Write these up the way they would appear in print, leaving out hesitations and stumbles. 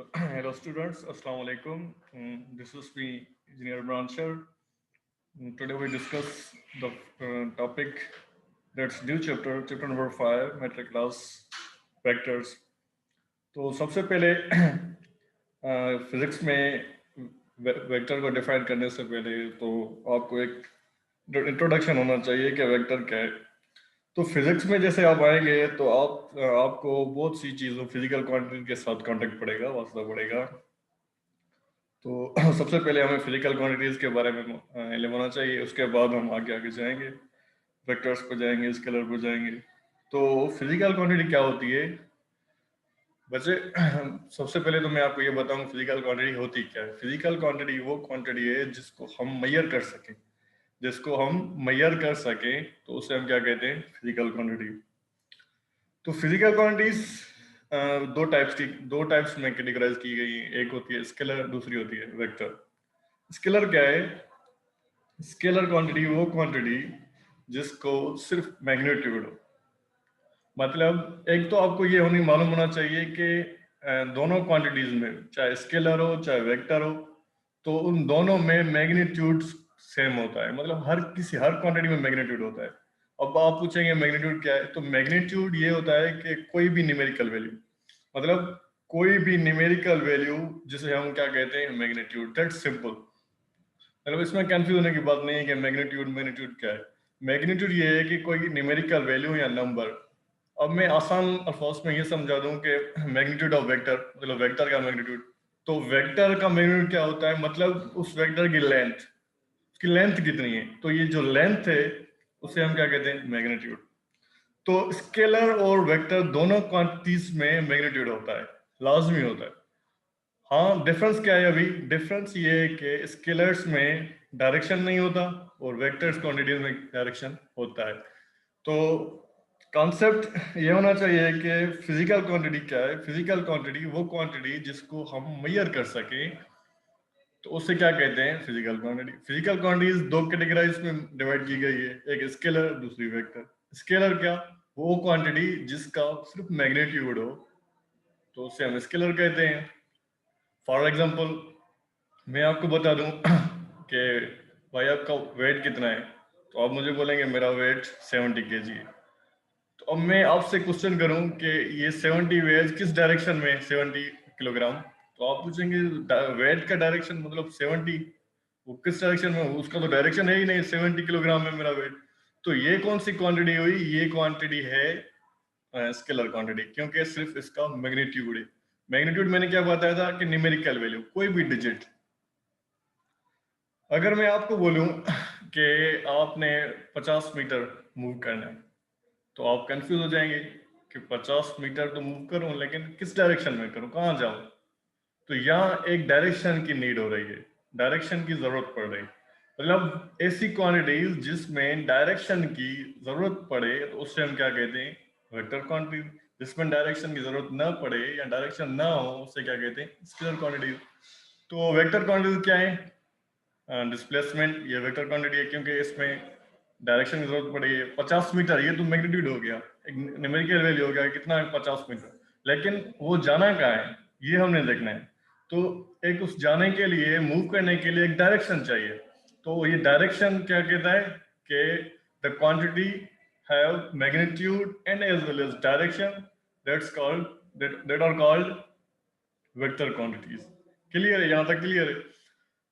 Hello students, Assalamu alaikum. This is me, Engineer Brancher. Today we discuss the topic that's new chapter number 5, metric class vectors. तो सबसे पहले physics में vector को define करने से पहले तो आपको एक इंट्रोडक्शन होना चाहिए कि वेक्टर क्या है। तो फिजिक्स में जैसे आप आएंगे तो आपको बहुत सी चीज़ों फिजिकल क्वांटिटी के साथ कांटेक्ट पड़ेगा, वास्ता पड़ेगा। तो सबसे पहले हमें फिजिकल क्वांटिटीज के बारे में इल्म होना चाहिए, उसके बाद हम आगे आगे जाएंगे, वेक्टर्स पे जाएंगे, स्केलर पे जाएंगे। तो फिजिकल क्वांटिटी क्या होती है बच्चे? सबसे पहले तो मैं आपको ये बताऊं फिजिकल क्वांटिटी होती क्या है। फिजिकल क्वांटिटी वो क्वांटिटी है जिसको हम मेजर कर सकें, जिसको हम मेजर कर सकें तो उसे हम क्या कहते हैं? Physical quantity. तो फिजिकल क्वांटिटीज दो टाइप्स में कैटेगराइज की गई हैं। एक होती है स्केलर, दूसरी होती है वेक्टर। स्केलर क्या है? स्केलर क्वांटिटी वो क्वांटिटी जिसको सिर्फ मैग्नीट्यूड हो। मतलब एक तो आपको ये होनी मालूम होना चाहिए कि दोनों क्वांटिटीज में, चाहे स्केलर हो चाहे वेक्टर हो, तो उन दोनों में मैग्नीट्यूड सेम होता है। मतलब हर क्वांटिटी में मैग्नीट्यूड होता है। अब आप पूछेंगे मैग्नीट्यूड क्या है, तो मैग्नीट्यूड ये होता है कि कोई भी न्यूमेरिकल वैल्यू, मतलब कोई भी न्यूमेरिकल वैल्यू जिसे हम क्या कहते हैं? मैग्नीट्यूड। That's simple. मतलब इसमें कंफ्यूज होने की बात नहीं है कि मैग्नीट्यूड मैग्नीट्यूड क्या है। मैग्नीट्यूड ये है कि कोई न्यूमेरिकल वैल्यू या नंबर। अब मैं आसान अल्फाज में ये समझा दूं कि मैग्नीट्यूड ऑफ वेक्टर, मतलब वेक्टर का मैग्नीट्यूड। तो वेक्टर का मैग्नीट्यूड क्या होता है? मतलब उस वेक्टर की लेंथ, उसकी लेंथ कितनी है, तो ये जो लेंथ है उसे हम क्या कहते हैं? मैग्नीट्यूड। तो स्केलर और वेक्टर दोनों क्वांटिटीज में मैग्नीट्यूड होता है, लाजमी होता है। हाँ, डिफरेंस क्या है? अभी डिफरेंस ये है कि स्केलर्स में डायरेक्शन नहीं होता और वेक्टर्स क्वांटिटीज में डायरेक्शन होता है। तो कॉन्सेप्ट ये होना चाहिए कि फिजिकल क्वांटिटी क्या है। फिजिकल क्वांटिटी वो क्वांटिटी जिसको हम मेजर कर सकें तो उसे क्या कहते हैं? Physical quantity. फिजिकल क्वांटिटीज दो कैटेगराइज में डिवाइड की गई है, एक स्केलर, दूसरी वेक्टर। स्केलर क्या? वो क्वांटिटी जिसका सिर्फ मैग्नीट्यूड हो तो उसे हम स्केलर कहते हैं। फॉर एग्जाम्पल मैं आपको बता दूं कि भाई आपका वेट कितना है, तो आप मुझे बोलेंगे मेरा वेट 70 kg है। तो अब मैं आपसे क्वेश्चन करूं कि ये 70 वेट किस डायरेक्शन में? 70 किलोग्राम। तो आप पूछेंगे वेट का डायरेक्शन मतलब 70, वो किस डायरेक्शन में? उसका तो डायरेक्शन है ही नहीं, 70 किलोग्राम है मेरा वेट। तो ये कौन सी क्वांटिटी हुई? ये क्वांटिटी है स्केलर क्वांटिटी, क्योंकि सिर्फ इसका मैग्नीट्यूड है। मैग्नीट्यूड मैंने क्या बताया था कि न्यूमेरिकल वैल्यू, कोई भी डिजिट। अगर मैं आपको बोलूं कि आपने 50 मीटर मूव करना है तो आप कंफ्यूज हो जाएंगे कि 50 मीटर तो मूव करूं लेकिन किस डायरेक्शन में करूं, कहां जाऊं? तो यहाँ एक डायरेक्शन की नीड हो रही है, डायरेक्शन की जरूरत पड़ रही है। मतलब ऐसी क्वांटिटीज जिसमें डायरेक्शन की जरूरत पड़े तो उससे हम क्या कहते हैं? Vector quantity. जिसमें डायरेक्शन की जरूरत ना पड़े या डायरेक्शन ना हो उससे क्या कहते हैं? Scalar quantities. तो वेक्टर क्वांटिटीज क्या है? डिस्प्लेसमेंट ये वेक्टर क्वांटिटी है, क्योंकि इसमें डायरेक्शन की जरूरत पड़ी है। 50 मीटर ये तो मैग्नीट्यूड हो गया, एक न्यूमेरिकल वैल्यू हो गया, कितना है? 50 मीटर। लेकिन वो जाना कहाँ है ये हमने देखना है। तो एक उस जाने के लिए, मूव करने के लिए एक डायरेक्शन चाहिए। तो ये डायरेक्शन क्या कहता है कि the quantity have magnitude and as well as direction, that's called that are called vector quantities. Clear है? यहाँ तक क्लियर है?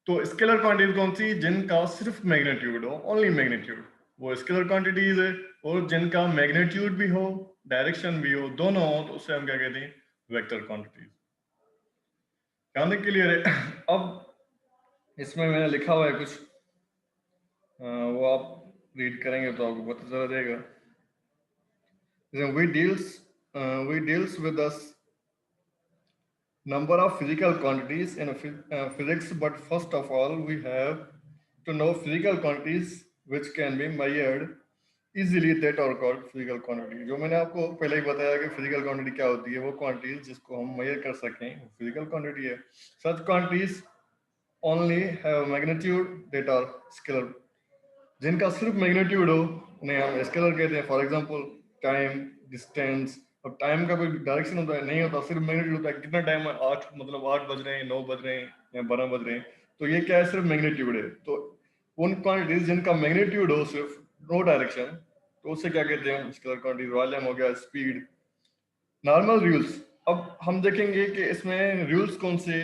तो स्केलर क्वांटिटीज कौन सी? जिनका सिर्फ मैग्नीट्यूड हो, ओनली मैग्नीट्यूड, वो स्केलर क्वांटिटीज है। और जिनका मैग्नीट्यूड भी हो, डायरेक्शन भी हो, दोनों हो, तो उससे हम क्या कहते हैं? Vector quantities. यहाँ तक क्लियर है? अब इसमें मैंने लिखा हुआ है कुछ, वो आप रीड करेंगे तो आपको पता चला जाएगा। We deals with the number of physical quantities in physics, but first of all we have to know physical quantities which can be measured easily, that are called physical quantity। जो मैंने आपको पहले ही बताया कि physical quantity क्या होती है, वो quantities जिसको हम measure कर सकें वो physical quantity है। Such quantities only have magnitude that are scalar। जिनका सिर्फ मैग्नीट्यूड हो उन्हें हम स्केलर कहते हैं। फॉर एग्जांपल टाइम, डिस्टेंस, और टाइम का कोई डायरेक्शन होता है नहीं होता, सिर्फ मैग्नीट्यूड होता है। कितना टाइम है, 8 मतलब 8 बज रहे हैं, 9 बज रहे हैं या 12 बज रहे हैं, तो ये क्या है, सिर्फ मैग्नीट्यूड है। तो उन क्वांटिटीज जिनका मैग्नीट्यूड हो सिर्फ, नो डायरेक्शन, तो उसे क्या कहते हैं, स्केलर क्वांटिटीज। वॉल्यूम हो गया, स्पीड, नॉर्मल रूल्स। अब हम देखेंगे कि इसमें रूल्स कौन से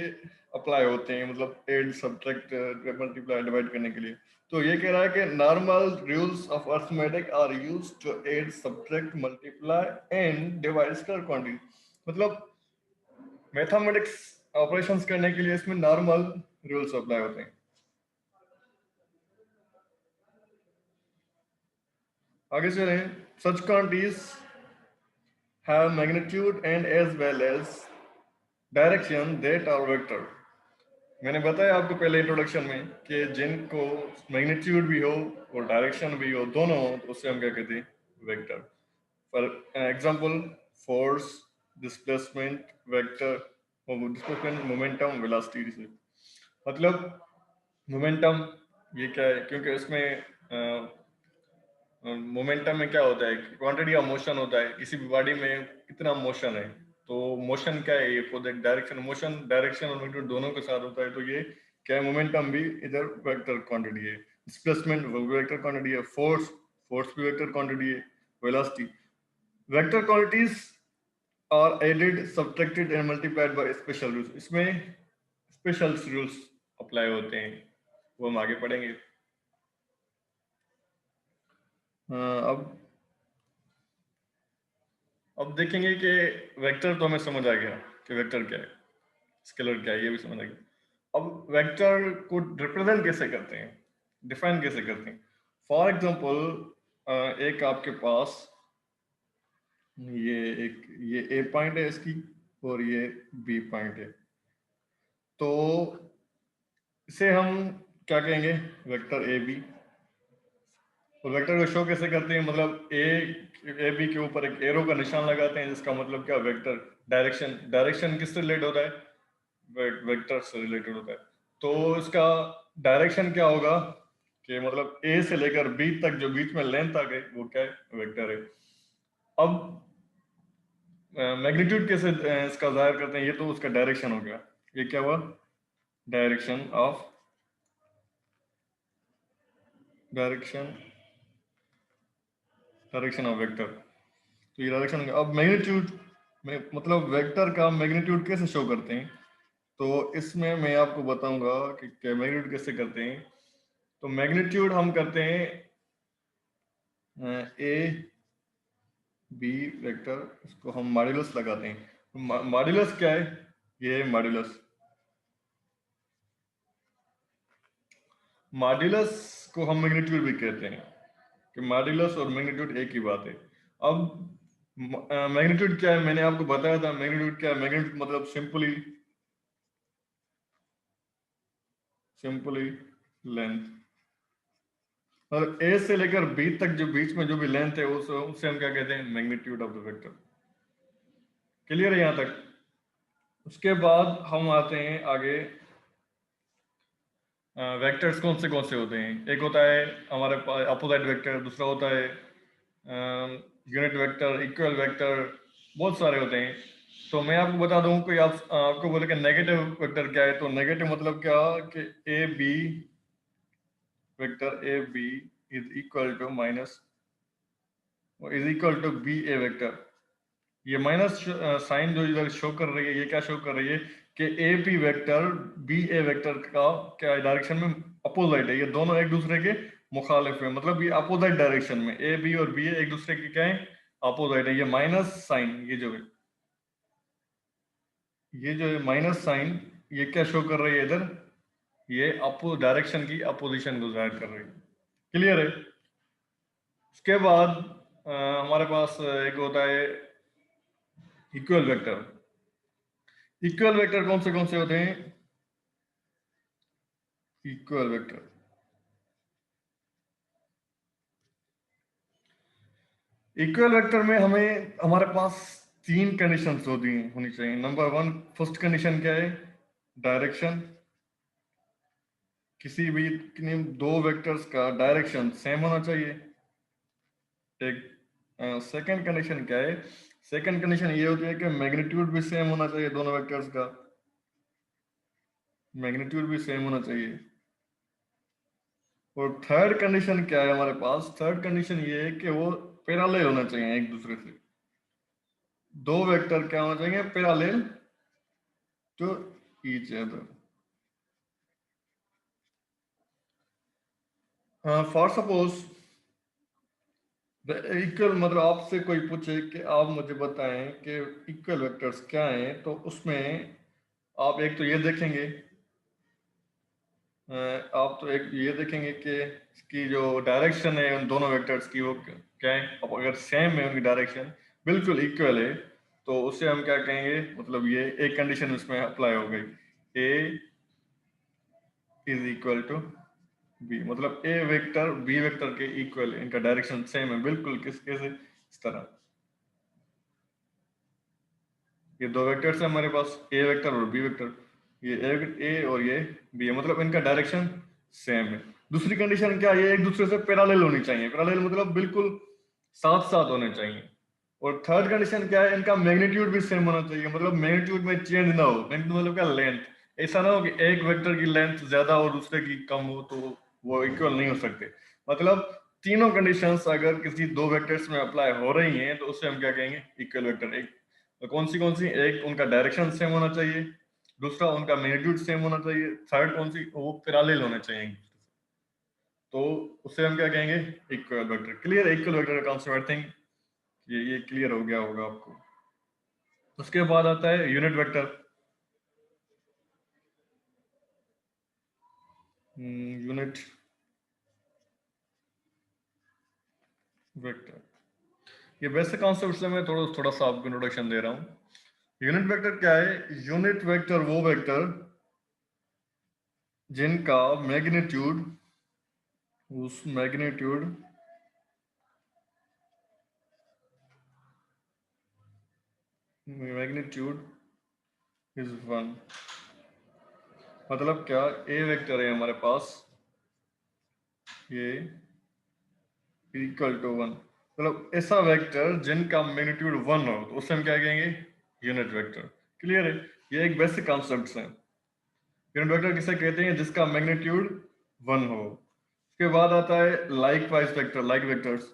अप्लाई होते हैं, मतलब एड सब्ट्रैक्ट मल्टीप्लाई डिवाइड करने के लिए। तो ये कह रहा है कि normal rules of arithmetic are used to add subtract multiply and divide scalar quantity. मतलब मैथमेटिक्स ऑपरेशंस करने के लिए इसमें नॉर्मल रूल्स अप्लाई होते हैं। आगे चलें। Such quantities have magnitude and as well as direction that are vector. मैंने बताया आपको पहले इंट्रोडक्शन में कि जिनको मैग्नीट्यूड भी हो और डायरेक्शन भी हो, दोनों हो, तो उससे हम क्या कहते हैं, vector. For example, force, displacement vector, displacement, momentum, velocity. मतलब मोमेंटम ये क्या है, क्योंकि इसमें मोमेंटम में क्या होता है, क्वांटिटी ऑफ मोशन होता है, किसी भी बॉडी में कितना मोशन है। तो मोशन क्या है, ये खुद एक डायरेक्शन, मोशन डायरेक्शन और मैग्नीट्यूड दोनों के साथ होता है। तो ये क्या है, मोमेंटम भी इधर वेक्टर क्वांटिटी है, डिस्प्लेसमेंट वेक्टर क्वांटिटी है, फोर्स, फोर्स भी वेक्टर क्वांटिटी है, velocity. Vector quantities are added, subtracted and multiplied by special rules. इसमें स्पेशल रूल्स अप्लाई होते हैं, वो हम आगे पढ़ेंगे। अब देखेंगे कि वेक्टर तो हमें समझ आ गया कि वेक्टर क्या है, स्केलर क्या है, ये भी समझ आ गया। अब वेक्टर को रिप्रेजेंट कैसे करते हैं, डिफाइन कैसे करते हैं। फॉर एग्जांपल, एक आपके पास ये एक ये ए पॉइंट है इसकी, और ये बी पॉइंट है। तो इसे हम क्या कहेंगे, वेक्टर ए बी। और वेक्टर को शो कैसे करते हैं, मतलब ए बी के ऊपर एक एरो का निशान लगाते हैं, जिसका मतलब क्या, वेक्टर। डायरेक्शन, डायरेक्शन किससे रिलेट होता है, वेक्टर से रिलेटेड होता है। तो इसका डायरेक्शन क्या होगा कि मतलब ए से लेकर बी तक जो बीच में लेंथ आ गई, वो क्या है, वेक्टर है। अब मैग्नीट्यूड कैसे इसका जाहिर करते हैं, ये तो उसका डायरेक्शन हो गया। ये क्या हुआ, direction of, direction direction of vector. तो ये डायरेक्शन हो गया। अब मैग्नीट्यूड में मतलब वेक्टर का मैग्नीट्यूड कैसे शो करते हैं, तो इसमें मैं आपको बताऊंगा कि मैग्नीट्यूड कैसे करते हैं। तो मैग्नीट्यूड हम करते हैं ए बी वेक्टर, इसको हम मॉड्यूलस लगाते हैं। मॉड्यूलस क्या है, ये है मॉड्यूलस। मॉड्यूलस को हम मैग्नीट्यूड भी कहते हैं, कि मॉड्यूलस और मैग्नीट्यूड एक ही बात है। अब मैग्नीट्यूड क्या है, मैंने आपको बताया था मैग्नीट्यूड क्या है। मैग्नीट्यूड मतलब सिंपली लेंथ। और ए से लेकर बी तक जो बीच में जो भी लेंथ है, उसे हम क्या कहते हैं, magnitude of the vector. Clear है यहां तक। उसके बाद हम आते हैं आगे, वेक्टर्स कौन से होते हैं। एक होता है हमारे पास अपोजिट वेक्टर, दूसरा होता है यूनिट वेक्टर, इक्वल वेक्टर, बहुत सारे होते हैं। तो मैं आपको बता दूं, कोई आपको बोले कि नेगेटिव वेक्टर क्या है, तो नेगेटिव मतलब क्या कि A B vector, A B is equal to minus, is equal to B A vector. ये माइनस साइन जो इधर शो कर रही है, ये क्या शो कर रही है कि A B vector B A vector का क्या डायरेक्शन में अपोजिट है। ये दोनों एक दूसरे के मुखालिफ है, मतलब ये अपोजिट डायरेक्शन में ए बी और बी ए एक दूसरे के क्या है, अपोजिट है। ये माइनस साइन, ये जो है माइनस साइन, ये क्या शो कर रही है इधर, ये अपो डायरेक्शन की अपोजिशन को जाहिर कर रही है। क्लियर है। उसके बाद हमारे पास एक होता है इक्वल वेक्टर। इक्वल वेक्टर कौन से होते हैं, इक्वल वेक्टर, इक्वल वेक्टर में हमें हमारे पास तीन कंडीशंस होनी चाहिए। नंबर वन, फर्स्ट कंडीशन क्या है, डायरेक्शन। किसी भी दो वेक्टर्स का डायरेक्शन सेम होना चाहिए। एक सेकंड कंडीशन क्या है, सेकंड कंडीशन ये होती है कि मैग्नीट्यूड भी सेम होना चाहिए दोनों वेक्टर्स का, मैग्नीट्यूड भी सेम होना चाहिए। और थर्ड कंडीशन क्या है हमारे पास, थर्ड कंडीशन ये है कि वो पैरेलल होना चाहिए एक दूसरे से, दो वेक्टर क्या होना चाहिए, parallel to each other. For suppose equal, मतलब आपसे कोई पूछे कि आप मुझे बताएं कि इक्वल वेक्टर्स क्या हैं, तो उसमें आप एक तो ये देखेंगे, आप तो एक ये देखेंगे कि इसकी जो डायरेक्शन है उन दोनों वेक्टर्स की वो क्या है। अब अगर सेम है उनकी डायरेक्शन, बिल्कुल इक्वल है, तो उससे हम क्या कहेंगे, मतलब ये एक कंडीशन उसमें अप्लाई हो गई, ए इज इक्वल टू बी, मतलब ए वेक्टर बी वेक्टर के इक्वल है, इनका डायरेक्शन सेम है बिल्कुल। किस कैसे, इस तरह ये दो वेक्टर्स है हमारे पास, ए वेक्टर और बी वेक्टर, ये ए और ये बी है, मतलब इनका डायरेक्शन सेम है। दूसरी कंडीशन क्या है, ये एक दूसरे से पैरेलल होनी चाहिए, पैरेलल मतलब बिल्कुल साथ साथ होने चाहिए। और थर्ड कंडीशन क्या है, इनका मैग्नीट्यूड भी सेम होना चाहिए, मतलब मैग्नीट्यूड में चेंज ना हो। मैग्नीट्यूड मतलब क्या, लेंथ, ऐसा ना हो कि एक वेक्टर की लेंथ ज्यादा और दूसरे की कम हो, तो वो इक्वल नहीं हो सकते। मतलब तीनों कंडीशंस अगर किसी दो वेक्टर्स में अप्लाई हो रही हैं तो उससे हम क्या कहेंगे, इक्वल वेक्टर। एक तो कौन सी, एक उनका डायरेक्शन सेम होना चाहिए, दूसरा उनका मैग्नीट्यूड सेम होना चाहिए, थर्ड कौन सी, वो पैरेलल होने चाहिए एक दूसरे से। तो उससे हम क्या कहेंगे, equal vector. Clear, equal vector का कॉन्सेप्ट, आई थिंक ये क्लियर हो गया होगा आपको। उसके बाद आता है यूनिट वेक्टर। यूनिट वेक्टर, ये बेसिक कॉन्सेप्ट से मैं थोड़ा थोड़ा सा आपको इंट्रोडक्शन दे रहा हूँ। यूनिट वेक्टर क्या है, यूनिट वेक्टर वो वेक्टर जिनका मैग्नीट्यूड, उस मैग्नीट्यूड मैग्नीट्यूड इज वन। मतलब क्या, ए वेक्टर है हमारे पास, ये इक्वल टू वन, मतलब ऐसा वेक्टर जिनका मैग्नीट्यूड वन हो, तो उससे हम क्या कहेंगे, यूनिट वेक्टर। क्लियर है, ये एक बेसिक कॉन्सेप्ट है। यूनिट वेक्टर किसे कहते हैं, जिसका मैग्नीट्यूड वन हो। उसके बाद आता है like wise vector, like vectors.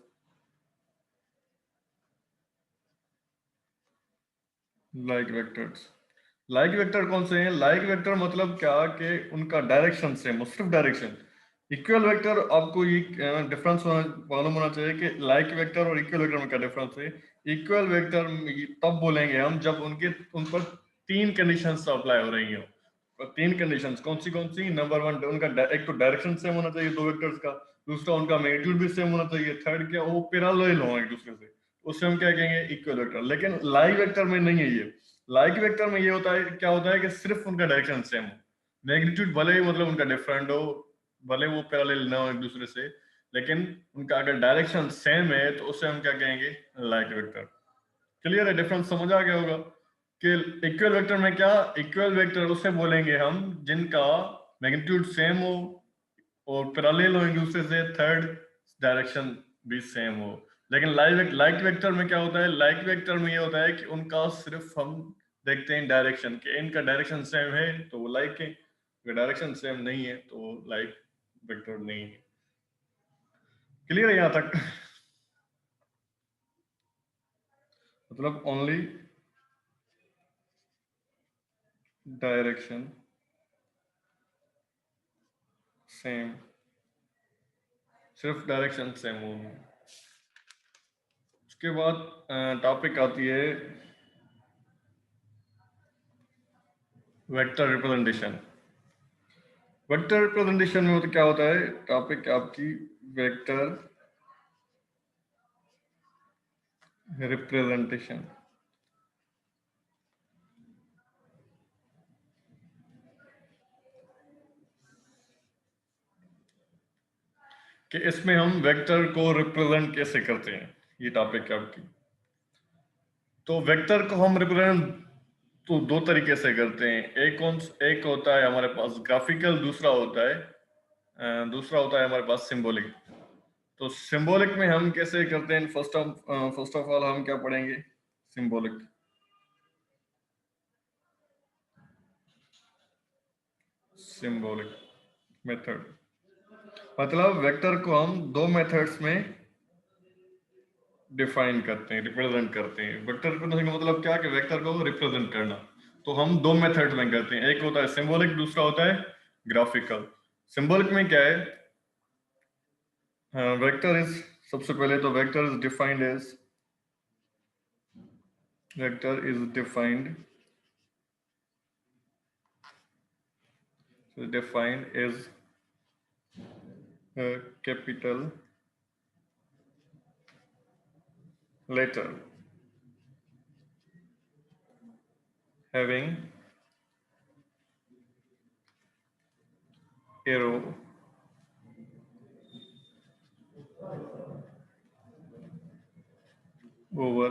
Like vectors, like vector कौन से हैं, लाइक वेक्टर मतलब क्या कि उनका डायरेक्शन सेम हो, सिर्फ डायरेक्शन। इक्वल वेक्टर, आपको ये डिफरेंस मालूम होना चाहिए कि लाइक वेक्टर और इक्वल वेक्टर में क्या डिफरेंस है। इक्वल वेक्टर तब बोलेंगे हम जब उन पर तीन कंडीशंस अप्लाई हो रही हो। और तीन कंडीशंस कौन सी, नंबर वन, उनका एक तो डायरेक्शन सेम होना चाहिए दो वेक्टर्स का, दूसरा उनका मैग्नीट्यूड भी सेम होना चाहिए, थर्ड क्या, वो पैरेलल हो एक दूसरे से, उससे हम क्या कहेंगे, इक्वल वेक्टर। लेकिन लाइक वेक्टर में नहीं है ये। लाइक वेक्टर में ये होता है, क्या होता है कि सिर्फ उनका डायरेक्शन सेम हो, मैग्नीट्यूड भले ही मतलब उनका डिफरेंट हो, भले वो पैरेलल ना हो एक दूसरे से, लेकिन उनका अगर डायरेक्शन सेम है तो उससे हम क्या कहेंगे, लाइक वेक्टर। क्लियर है, डिफरेंस समझ आ गया होगा कि इक्वल वेक्टर में क्या, इक्वल वेक्टर उसे बोलेंगे हम जिनका मैग्नीट्यूड सेम हो और पैरेलल हो एक दूसरे से, थर्ड डायरेक्शन भी सेम हो। लेकिन लाइक वेक्टर में क्या होता है, लाइक वेक्टर में ये होता है कि उनका सिर्फ हम देखते हैं डायरेक्शन, कि इनका डायरेक्शन सेम है तो वो लाइक है, अगर डायरेक्शन सेम नहीं है तो लाइक वेक्टर नहीं है। क्लियर है यहां तक? मतलब ओनली डायरेक्शन सेम, सिर्फ डायरेक्शन सेम होगी। उसके बाद टॉपिक आती है वेक्टर रिप्रेजेंटेशन। वेक्टर रिप्रेजेंटेशन में तो क्या होता है, टॉपिक आपकी वेक्टर रिप्रेजेंटेशन। कि इसमें हम वेक्टर को रिप्रेजेंट कैसे करते हैं, ये टॉपिक है आपकी। तो वेक्टर को हम रिप्रेजेंट तो दो तरीके से करते हैं। एक होता है हमारे पास ग्राफिकल, दूसरा होता है हमारे पास सिंबॉलिक। तो सिंबॉलिक में हम कैसे करते हैं, फर्स्ट ऑफ ऑल हम क्या पढ़ेंगे, सिंबॉलिक मेथड, मतलब वेक्टर को हम दो मेथड्स में डिफाइन करते हैं, रिप्रेजेंट करते हैं। वेक्टर का मतलब क्या कि वेक्टर को रिप्रेजेंट करना, तो हम दो मेथड में करते हैं, एक होता है सिंबॉलिक, दूसरा होता है ग्राफिकल। सिंबॉलिक में क्या है, वेक्टर इज, सबसे पहले तो vector is defined as, vector is defined as capital letter having arrow over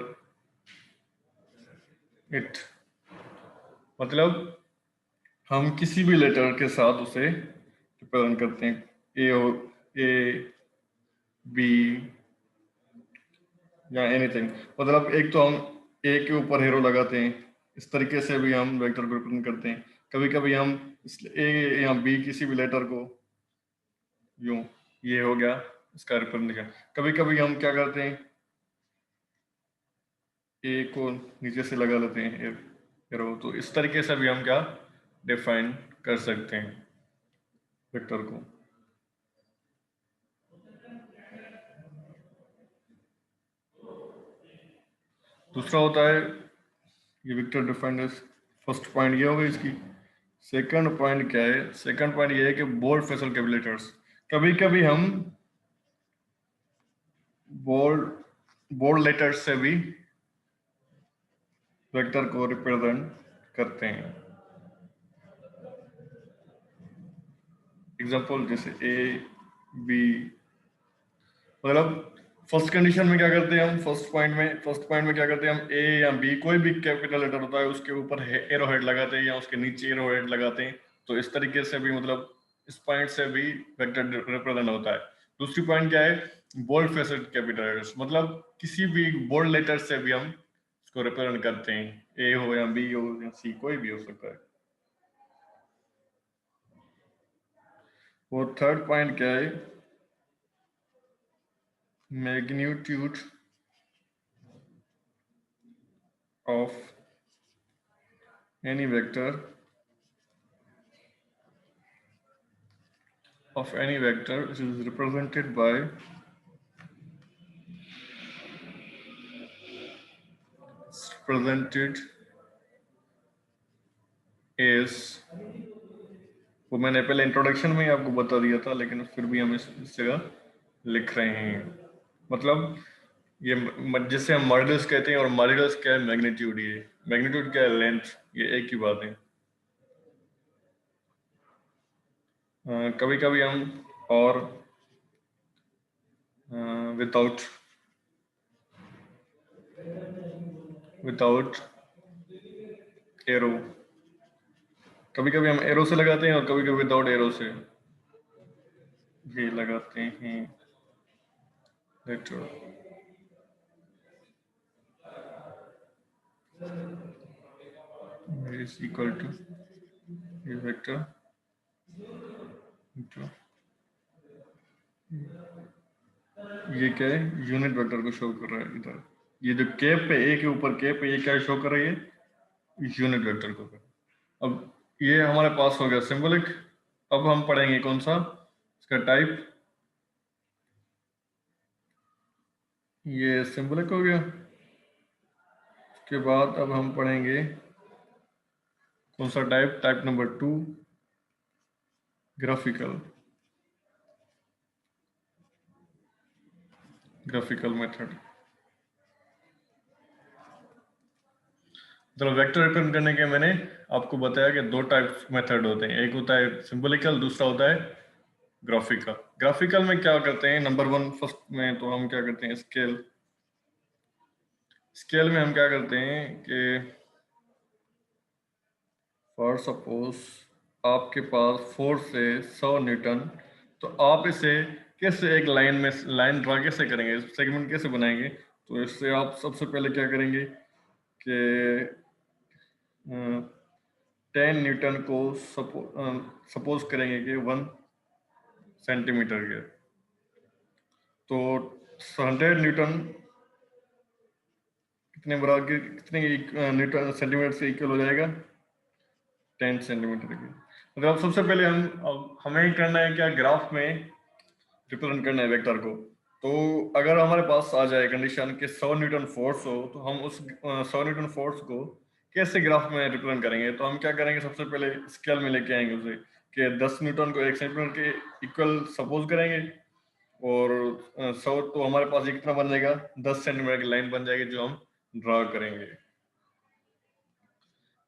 it, मतलब हम किसी भी लेटर के साथ उसे रिप्रेजेंट करते हैं, ए बी या एनीथिंग। मतलब एक तो हम ए के ऊपर हेरो लगाते हैं, इस तरीके से भी हम वेक्टर को रिप्रेजेंट करते हैं। कभी कभी हम ए या बी किसी भी लेटर को यूं, ये हो गया इसका रिप्रेजेंटेशन। कभी कभी हम क्या करते हैं, ए को नीचे से लगा लेते हैं एरो, तो इस तरीके से भी हम क्या डिफाइन कर सकते हैं वेक्टर को। दूसरा होता है ये vector defined as, first point ये होगा इसकी। सेकंड पॉइंट क्या है, सेकंड पॉइंट ये है कि बोल्ड फेसियल कैपिटल्स, कभी कभी हम बोल्ड बोल्ड लेटर्स से भी वेक्टर को रिप्रेजेंट करते हैं। एग्जांपल जैसे ए बी, मतलब फर्स्ट कंडीशन में क्या करते हैं हम, फर्स्ट पॉइंट में क्या करते हैं हम, ए या बी कोई भी कैपिटल लेटर होता है उसके ऊपर एरो हेड लगाते हैं या उसके नीचे एरो हेड लगाते हैं, तो इस तरीके से भी मतलब इस पॉइंट से भी वेक्टर रिप्रेजेंट होता है। दूसरी पॉइंट क्या है, बोल्ड फेसेड कैपिटल लेटर्स, मतलब किसी भी बोल्ड लेटर से भी हम इसको रिप्रेजेंट करते हैं, ए हो या बी हो या सी, कोई भी हो सकता है। वो थर्ड पॉइंट क्या है, magnitude of any vector which is represented by is, वो मैंने पहले इंट्रोडक्शन में ही आपको बता दिया था, लेकिन फिर भी हम इस जगह लिख रहे हैं। मतलब ये जिसे हम मॉड्यूलस कहते हैं, और मॉड्यूलस क्या है, मैग्नीट्यूड, ये मैग्नीट्यूड क्या है, लेंथ, ये एक ही बात है। कभी कभी हम और विदाउट एरो, कभी कभी हम एरो से लगाते हैं और कभी कभी विदाउट एरो से भी लगाते हैं letter. is equal to a vector into, ये क्या है, यूनिट वेक्टर को शो कर रहा है इधर, ये जो कैप पे, ए के ऊपर कैप पे, ये क्या शो कर रही है, यूनिट वेक्टर को। अब ये हमारे पास हो गया सिंबॉलिक। अब हम पढ़ेंगे कौन सा, इसका टाइप, ये सिंबॉलिक हो गया। उसके बाद अब हम पढ़ेंगे कौन सा type, type number 2, graphical method. तो वेक्टर रिप्रेजेंट करने के मैंने आपको बताया कि दो टाइप मेथड होते हैं, एक होता है सिंबॉलिकल, दूसरा होता है ग्राफिकल। ग्राफिकल में क्या करते हैं, नंबर 1 फर्स्ट में तो हम क्या करते हैं, स्केल में हम क्या करते हैं कि फॉर सपोज आपके पास 4 से 100 न्यूटन, तो आप इसे कैसे एक लाइन में लाइन ड्रा कैसे करेंगे, सेगमेंट कैसे बनाएंगे, तो इससे आप सबसे पहले क्या करेंगे, कि 10 न्यूटन को सपोज करेंगे कि 1 सेंटीमीटर के, तो 100 न्यूटन कितने न्यूटन सेंटीमीटर से इक्वल हो जाएगा? 10 सेंटीमीटर की। मतलब सबसे पहले हमें ही करना है क्या, ग्राफ में रिप्रेजेंट करना है वेक्टर को। तो अगर हमारे पास आ जाए कंडीशन कि 100 न्यूटन फोर्स हो, तो हम उस 100 न्यूटन फोर्स को कैसे ग्राफ में रिप्रेजेंट करेंगे? तो हम क्या करेंगे, सबसे पहले स्केल में लेके आएंगे उसे कि 10 न्यूटन को 1 सेंटीमीटर के इक्वल सपोज करेंगे, और 100 तो हमारे पास ये कितना बन जाएगा, 10 सेंटीमीटर की लाइन बन जाएगी जो हम ड्रा करेंगे।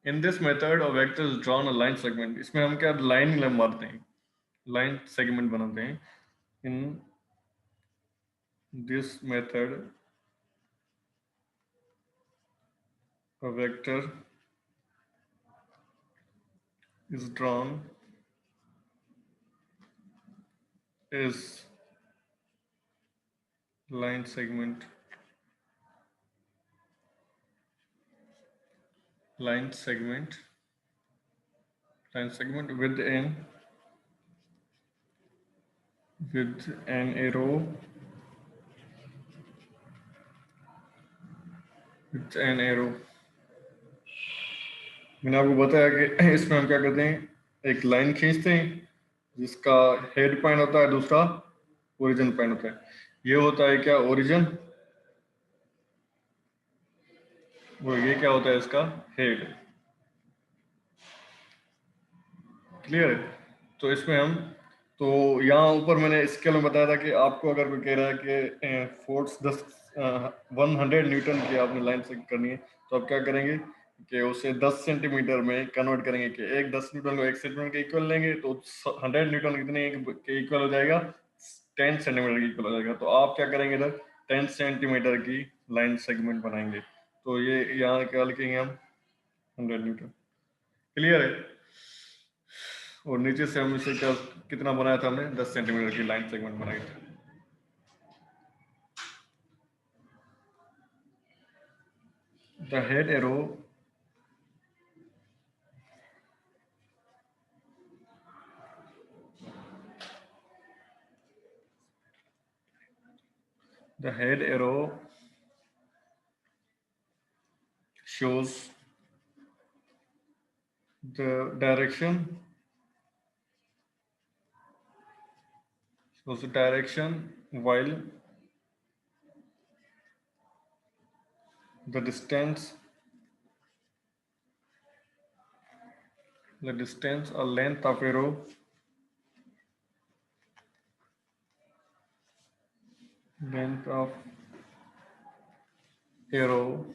In this method of vector is drawn a line segment. इसमें हम क्या लाइन मारते हैं, लाइन सेगमेंट बनाते हैं। In this method a vector is drawn is line segment line segment with an arrow मैंने आपको बताया कि इसमें हम क्या करते हैं, एक लाइन खींचते हैं जिसका हेड पॉइंट होता है, दूसरा ओरिजिन पॉइंट होता है। ये होता है क्या, ओरिजिन, वो ये क्या होता है, इसका हेड। क्लियर है? तो इसमें हम, तो यहाँ ऊपर मैंने स्केल में बताया था कि आपको अगर कोई कह रहा है कि फोर्स 100 न्यूटन की आपने लाइन से करनी है, तो आप क्या करेंगे कि उसे 10 सेंटीमीटर में कन्वर्ट करेंगे कि एक 10 न्यूटन को 1 सेंटीमीटर के इक्वल लेंगे, तो 100 न्यूटन कितने के इक्वल हो जाएगा, 10 सेंटीमीटर के इक्वल हो जाएगा। तो आप क्या करेंगे, इधर 10 सेंटीमीटर की लाइन सेगमेंट बनाएंगे। तो ये यहाँ क्या लिखेंगे हम, 100 न्यूटन। क्लियर है? और नीचे से हम इसे क्या कितना बनाया था हमने, 10 सेंटीमीटर की लाइन सेगमेंट बनाई थी। The head arrow shows the direction while the distance or length of arrow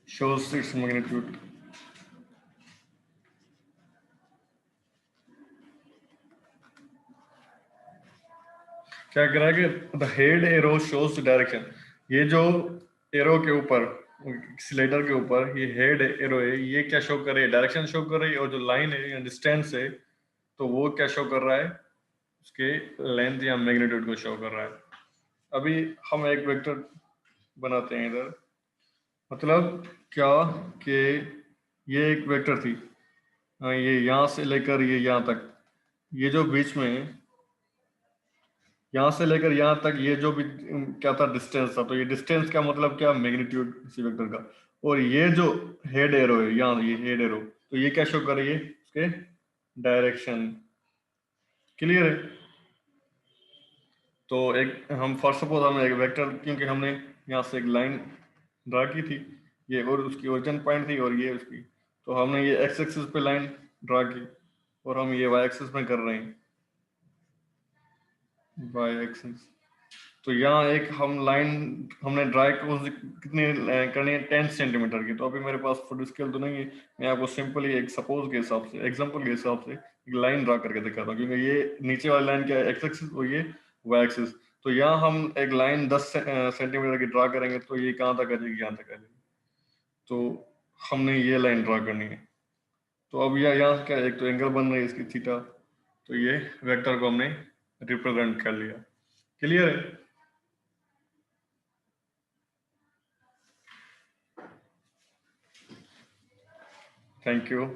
shows its magnitude। क्या कह रहा है कि the head arrow shows direction, ये जो एरो के ऊपर, सिलेंडर के ऊपर ये हेड एरो है, ये क्या शो कर रही है, डायरेक्शन शो कर रही है। और जो लाइन है या डिस्टेंस है, तो वो क्या शो कर रहा है, उसके लेंथ या मैग्नीट्यूड को शो कर रहा है। अभी हम एक वेक्टर बनाते हैं इधर, मतलब क्या कि ये एक वेक्टर थी, ये यहाँ से लेकर ये यहाँ तक, ये जो बीच में यहाँ से लेकर यहाँ तक ये जो भी क्या था, डिस्टेंस था। तो ये डिस्टेंस का मतलब क्या, मैग्नीट्यूड इसी वेक्टर का। और ये जो हेड एरो है यहाँ, ये हेड एरो, तो ये क्या शो कर रही है, उसके डायरेक्शन। क्लियर है? तो एक हम फर्स्ट सपोज हम एक वेक्टर, क्योंकि हमने यहाँ से एक लाइन ड्रा की थी, ये और उसकी ओरिजिन पॉइंट थी और ये उसकी, तो हमने ये एक्स एक्सिस पे लाइन ड्रा की और हम ये वाई एक्सिस में कर रहे हैं, वाई एक्सिस। तो यहाँ एक हम लाइन हमने ड्राई कितनी करनी है, 10 सेंटीमीटर की। तो अभी मेरे पास फुट स्केल तो नहीं है, मैं आपको सिंपली एक सपोज के हिसाब से, एग्जांपल के हिसाब से एक लाइन ड्रा करके दिखाता हूँ, क्योंकि ये नीचे वाली लाइन क्या है, एक्स एक्सिस, और ये वाई एक्सिस। तो यहाँ हम एक लाइन 10 सेंटीमीटर की ड्रा करेंगे, तो ये कहाँ तक आ जाएगी, यहाँ तक आ जाएगी। तो हमने ये लाइन ड्रा करनी है। तो अब यहाँ क्या, एक तो एंगल बन रही है इसकी थीटा, तो ये वेक्टर को हमने रिप्रेजेंट कर लिया। क्लियर है? Thank you.